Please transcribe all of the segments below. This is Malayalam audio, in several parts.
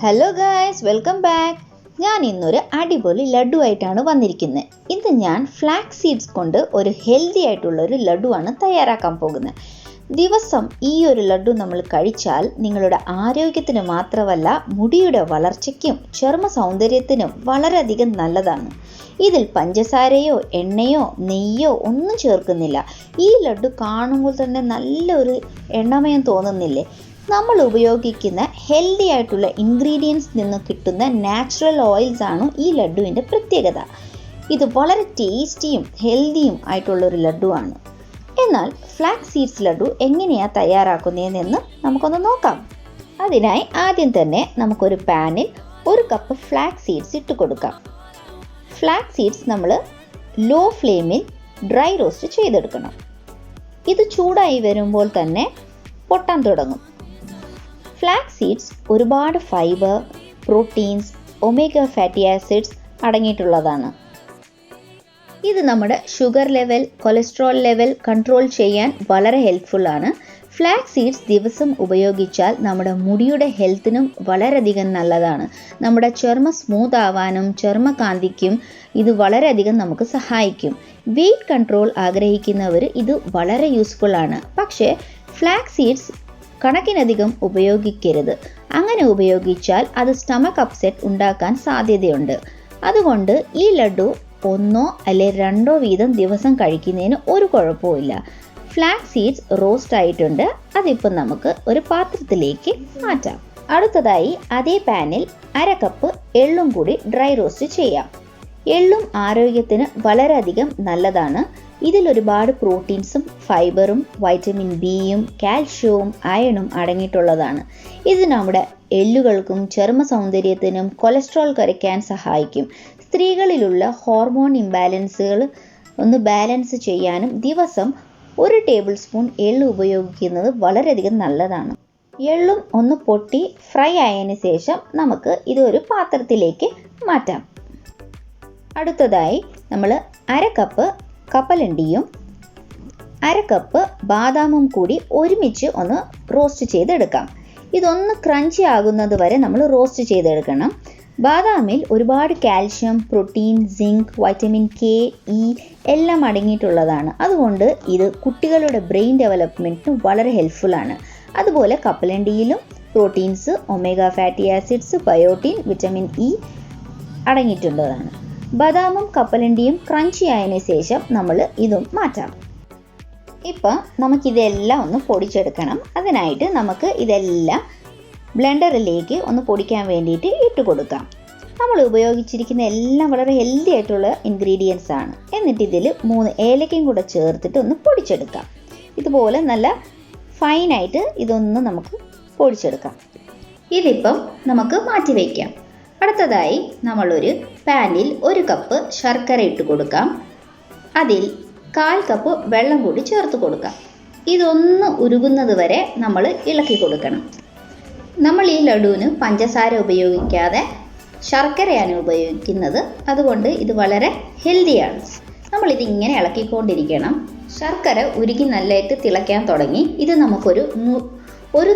Hello guys, welcome back. ഞാൻ ഇന്നൊരു അടിപൊളി ലഡു ആയിട്ടാണ് വന്നിരിക്കുന്നത്. ഇന്ന് ഞാൻ ഫ്ലാക്സ് സീഡ്സ് കൊണ്ട് ഒരു ഹെൽത്തി ആയിട്ടുള്ള ഒരു ലഡുവാണ് തയ്യാറാക്കാൻ പോകുന്നത്. ദിവസം ഈ ഒരു ലഡു നമ്മൾ കഴിച്ചാൽ നിങ്ങളുടെ ആരോഗ്യത്തിന് മാത്രമല്ല മുടിയുടെ വളർച്ചയ്ക്കും ചർമ്മ സൗന്ദര്യത്തിനും വളരെയധികം നല്ലതാണ്. ഇതിൽ പഞ്ചസാരയോ എണ്ണയോ നെയ്യോ ഒന്നും ചേർക്കുന്നില്ല. ഈ ലഡു കാണുമ്പോൾ തന്നെ നല്ലൊരു എണ്ണമയം തോന്നുന്നില്ലേ? നമ്മൾ ഉപയോഗിക്കുന്ന ഹെൽത്തി ആയിട്ടുള്ള ഇൻഗ്രീഡിയൻസ് നിന്ന് കിട്ടുന്ന നാച്ചുറൽ ഓയിൽസ് ആണ് ഈ ലഡുവിൻ്റെ പ്രത്യേകത. ഇത് വളരെ ടേസ്റ്റിയും ഹെൽത്തിയും ആയിട്ടുള്ളൊരു ലഡുവാണ്. എന്നാൽ ഫ്ലാക്സ് സീഡ്സ് ലഡു എങ്ങനെയാണ് തയ്യാറാക്കുന്നതെന്ന് നമുക്കൊന്ന് നോക്കാം. അതിനായി ആദ്യം തന്നെ നമുക്കൊരു പാനിൽ 1 കപ്പ് ഫ്ലാക്സ് സീഡ്സ് ഇട്ട് കൊടുക്കാം. ഫ്ലാക്സ് സീഡ്സ് നമ്മൾ ലോ ഫ്ലെയിമിൽ ഡ്രൈ റോസ്റ്റ് ചെയ്തെടുക്കണം. ഇത് ചൂടായി വരുമ്പോൾ തന്നെ പൊട്ടാൻ തുടങ്ങും. ഫ്ലാക്സ് സീഡ്സ് ഒരുപാട് fibre, proteins, omega fatty acids അടങ്ങിയിട്ടുള്ളതാണ്. ഇത് നമ്മുടെ sugar level, cholesterol level control ചെയ്യാൻ വളരെ ഹെൽപ്ഫുള്ളാണ്. ഫ്ലാക്സ് സീഡ്സ് ദിവസം ഉപയോഗിച്ചാൽ നമ്മുടെ മുടിയുടെ ഹെൽത്തിനും വളരെയധികം നല്ലതാണ്. നമ്മുടെ ചർമ്മം സ്മൂത്ത് ആവാനും ചർമ്മകാന്തിക്കും ഇത് വളരെയധികം നമുക്ക് സഹായിക്കും. വെയ്റ്റ് കൺട്രോൾ ആഗ്രഹിക്കുന്നവർ ഇത് വളരെ യൂസ്ഫുൾ ആണ്. പക്ഷേ ഫ്ലാക്സ് സീഡ്സ് കണക്കിനധികം ഉപയോഗിക്കരുത്. അങ്ങനെ ഉപയോഗിച്ചാൽ അത് സ്റ്റമക്ക് അപ്സെറ്റ് ഉണ്ടാക്കാൻ സാധ്യതയുണ്ട്. അതുകൊണ്ട് ഈ ലഡു 1 അല്ലെങ്കിൽ 2 വീതം ദിവസം കഴിക്കുന്നതിന് ഒരു കുഴപ്പമില്ല. ഫ്ലാക്സ് സീഡ്സ് റോസ്റ്റ് ആയിട്ടുണ്ട്. അതിപ്പോൾ നമുക്ക് ഒരു പാത്രത്തിലേക്ക് മാറ്റാം. അടുത്തതായി അതേ പാനിൽ 1/2 കപ്പ് എള്ളും കൂടി ഡ്രൈ റോസ്റ്റ് ചെയ്യാം. എള്ളും ആരോഗ്യത്തിന് വളരെയധികം നല്ലതാണ്. ഇതിൽ ഒരുപാട് പ്രോട്ടീൻസും ഫൈബറും വൈറ്റമിൻ ബിയും കാൽഷ്യവും അയണും അടങ്ങിയിട്ടുള്ളതാണ്. ഇത് നമ്മുടെ എല്ലുകൾക്കും ചർമ്മ സൗന്ദര്യത്തിനും കൊളസ്ട്രോൾ കുറയ്ക്കാൻ സഹായിക്കും. സ്ത്രീകളിലുള്ള ഹോർമോൺ ഇംബാലൻസുകൾ ഒന്ന് ബാലൻസ് ചെയ്യാനും ദിവസം 1 ടേബിൾ സ്പൂൺ എള്ള് ഉപയോഗിക്കുന്നത് വളരെയധികം നല്ലതാണ്. എള്ളും ഒന്ന് പൊട്ടി ഫ്രൈ ആയതിനു ശേഷം നമുക്ക് ഇതൊരു പാത്രത്തിലേക്ക് മാറ്റാം. അടുത്തതായി നമ്മൾ 1/2 കപ്പ് കപ്പലണ്ടിയും 1/2 കപ്പ് ബാദാമും കൂടി ഒരുമിച്ച് ഒന്ന് റോസ്റ്റ് ചെയ്തെടുക്കാം. ഇതൊന്ന് ക്രഞ്ചി ആകുന്നത് വരെ നമ്മൾ റോസ്റ്റ് ചെയ്തെടുക്കണം. ബാദാമിൽ ഒരുപാട് calcium, protein, zinc, vitamin K, E എല്ലാം അടങ്ങിയിട്ടുള്ളതാണ്. അതുകൊണ്ട് ഇത് കുട്ടികളുടെ ബ്രെയിൻ ഡെവലപ്മെൻറ്റിന് വളരെ ഹെൽപ്ഫുള്ളാണ്. അതുപോലെ കപ്പലണ്ടിയിലും proteins, omega fatty acids, biotin, vitamin E അടങ്ങിയിട്ടുള്ളതാണ്. ബദാമും കപ്പലണ്ടിയും ക്രഞ്ചി ആയതിനു ശേഷം നമ്മൾ ഇതും മാറ്റാം. ഇപ്പം നമുക്കിതെല്ലാം ഒന്ന് പൊടിച്ചെടുക്കണം. അതിനായിട്ട് നമുക്ക് ഇതെല്ലാം ബ്ലെൻഡറിലേക്ക് ഒന്ന് പൊടിക്കാൻ വേണ്ടിയിട്ട് ഇട്ട് കൊടുക്കാം. നമ്മൾ ഉപയോഗിച്ചിരിക്കുന്ന എല്ലാം വളരെ ഹെൽത്തി ആയിട്ടുള്ള ഇൻഗ്രീഡിയൻസ് ആണ്. എന്നിട്ട് ഇതിൽ 3 ഏലക്കയും കൂടെ ചേർത്തിട്ട് ഒന്ന് പൊടിച്ചെടുക്കാം. ഇതുപോലെ നല്ല ഫൈനായിട്ട് ഇതൊന്ന് നമുക്ക് പൊടിച്ചെടുക്കാം. ഇതിപ്പം നമുക്ക് മാറ്റി വയ്ക്കാം. അടുത്തതായി നമ്മളൊരു പാനിൽ 1 കപ്പ് ശർക്കര ഇട്ട് കൊടുക്കാം. അതിൽ 1/4 കപ്പ് വെള്ളം കൂടി ചേർത്ത് കൊടുക്കാം. ഇതൊന്ന് ഉരുകുന്നത് വരെ നമ്മൾ ഇളക്കി കൊടുക്കണം. നമ്മൾ ഈ ലഡുവിന് പഞ്ചസാര ഉപയോഗിക്കാതെ ശർക്കരയാണ് ഉപയോഗിക്കുന്നത്. അതുകൊണ്ട് ഇത് വളരെ ഹെൽത്തിയാണ്. നമ്മളിത് ഇങ്ങനെ ഇളക്കിക്കൊണ്ടിരിക്കണം. ശർക്കര ഉരുകി നല്ലതായിട്ട് തിളയ്ക്കാൻ തുടങ്ങി. ഇത് നമുക്കൊരു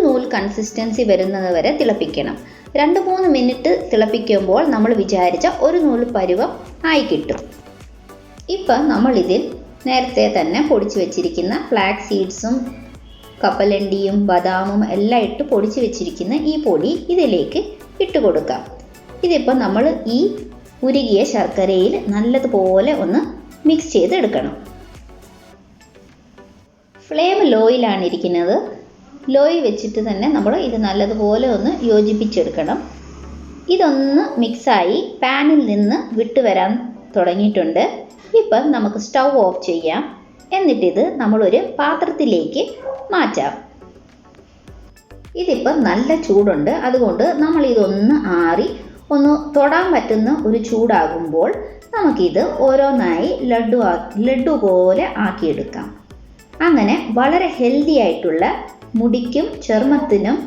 നൂൽ കൺസിസ്റ്റൻസി വരുന്നത് വരെ തിളപ്പിക്കണം. 2-3 മിനിറ്റ് തിളപ്പിക്കുമ്പോൾ നമ്മൾ വിചാരിച്ച ഒരു നൂൽ പരുവം ആയി കിട്ടും. ഇപ്പം നമ്മളിതിൽ നേരത്തെ തന്നെ പൊടിച്ച് വെച്ചിരിക്കുന്ന ഫ്ലാക്സ് സീഡ്സും കപ്പലണ്ടിയും ബദാമും എല്ലാം ഇട്ട് പൊടിച്ച് വെച്ചിരിക്കുന്ന ഈ പൊടി ഇതിലേക്ക് ഇട്ട് കൊടുക്കാം. ഇതിപ്പോൾ നമ്മൾ ഈ ഉരുകിയ ശർക്കരയിൽ നല്ലതുപോലെ ഒന്ന് മിക്സ് ചെയ്തെടുക്കണം. ഫ്ലെയിം ലോയിലാണ് ഇരിക്കുന്നത്. ലോയിൽ വെച്ചിട്ട് തന്നെ നമ്മൾ ഇത് നല്ലതുപോലെ ഒന്ന് യോജിപ്പിച്ചെടുക്കണം. ഇതൊന്ന് മിക്സായി പാനിൽ നിന്ന് വിട്ട് വരാൻ തുടങ്ങിയിട്ടുണ്ട്. ഇപ്പം നമുക്ക് സ്റ്റൗ ഓഫ് ചെയ്യാം. എന്നിട്ടിത് നമ്മളൊരു പാത്രത്തിലേക്ക് മാറ്റാം. ഇതിപ്പം നല്ല ചൂടുണ്ട്. അതുകൊണ്ട് നമ്മൾ ഇതൊന്ന് ആറി ഒന്ന് തൊടാൻ പറ്റുന്ന ഒരു ചൂടാകുമ്പോൾ നമുക്കിത് ഓരോന്നായി ലഡു പോലെ ആക്കിയെടുക്കാം. അങ്ങനെ വളരെ ഹെൽത്തി ആയിട്ടുള്ള മുടിക്കും ചർമ്മത്തിനും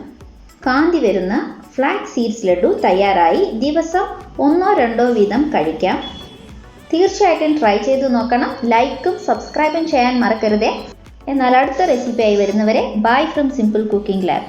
കാന്തി വരുന്ന ഫ്ലാക്സ് സീഡ്സ് ലഡു തയ്യാറായി. ദിവസം 1-2 വീതം കഴിക്കാം. തീർച്ചയായിട്ടും ട്രൈ ചെയ്ത് നോക്കണം. ലൈക്കും സബ്സ്ക്രൈബും ചെയ്യാൻ മറക്കരുതേ. എന്നാൽ അടുത്ത റെസിപ്പിയായി വരുന്നവരെ bye from simple cooking lab.